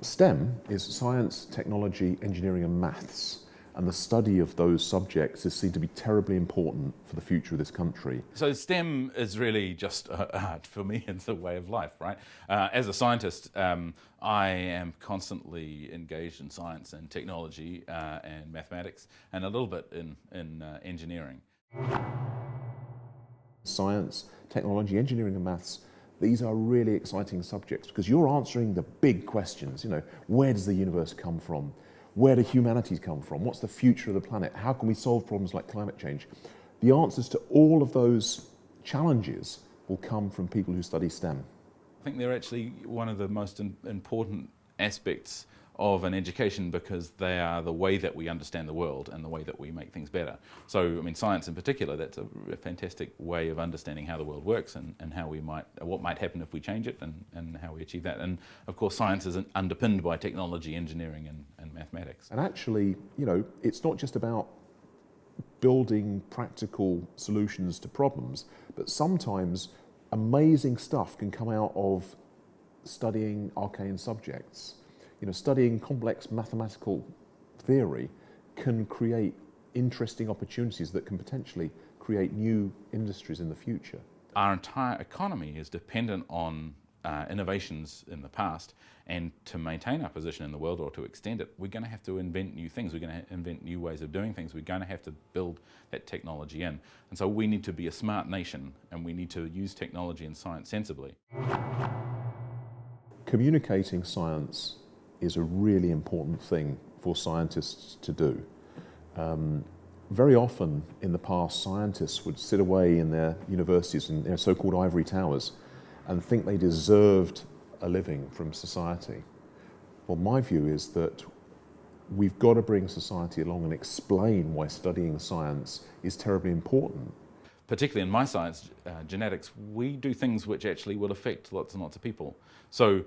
STEM is science, technology, engineering and maths. And the study of those subjects is seen to be terribly important for the future of this country. So STEM is really just for me, it's a way of life, right? As a scientist, I am constantly engaged in science and technology and mathematics, and a little bit in engineering. Science, technology, engineering and maths, these are really exciting subjects because you're answering the big questions. You know, where does the universe come from? Where do humanities come from? What's the future of the planet? How can we solve problems like climate change? The answers to all of those challenges will come from people who study STEM. I think they're actually one of the most important aspects of an education because they are the way that we understand the world and the way that we make things better. So, I mean, science in particular, that's a fantastic way of understanding how the world works and how what might happen if we change it and how we achieve that. And of course, science is underpinned by technology, engineering and mathematics. And actually, you know, it's not just about building practical solutions to problems, but sometimes amazing stuff can come out of studying arcane subjects. You know, studying complex mathematical theory can create interesting opportunities that can potentially create new industries in the future. Our entire economy is dependent on innovations in the past, and to maintain our position in the world or to extend it, we're going to have to invent new things. We're going to invent new ways of doing things. We're going to have to build that technology in. And so we need to be a smart nation, and we need to use technology and science sensibly. Communicating science is a really important thing for scientists to do. Very often in the past, scientists would sit away in their universities in their so-called ivory towers and think they deserved a living from society. Well, my view is that we've got to bring society along and explain why studying science is terribly important. Particularly in my science, genetics, we do things which actually will affect lots and lots of people. So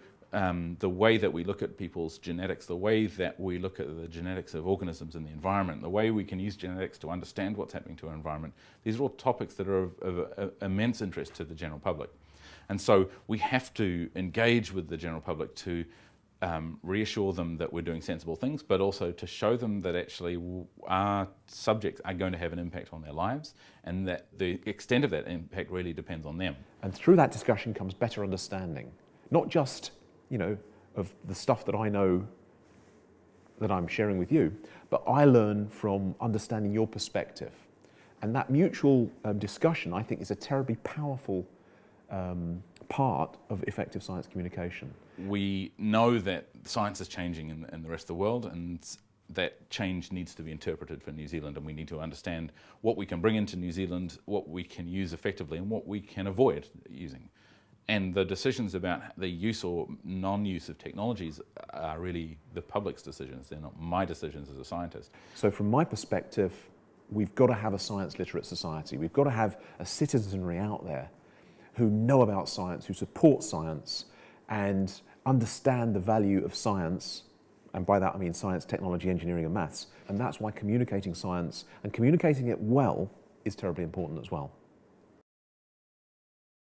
the way that we look at people's genetics, the way that we look at the genetics of organisms in the environment, the way we can use genetics to understand what's happening to our environment, these are all topics that are of immense interest to the general public. And so we have to engage with the general public to reassure them that we're doing sensible things, but also to show them that actually our subjects are going to have an impact on their lives and that the extent of that impact really depends on them. And through that discussion comes better understanding, not just, you know, of the stuff that I know that I'm sharing with you, but I learn from understanding your perspective. And that mutual discussion, I think, is a terribly powerful part of effective science communication. We know that science is changing in the rest of the world, and that change needs to be interpreted for New Zealand, and we need to understand what we can bring into New Zealand, what we can use effectively, and what we can avoid using. And the decisions about the use or non-use of technologies are really the public's decisions. They're not my decisions as a scientist. So from my perspective, we've got to have a science literate society. We've got to have a citizenry out there who know about science, who support science, and understand the value of science. And by that I mean science, technology, engineering and maths. And that's why communicating science and communicating it well is terribly important as well.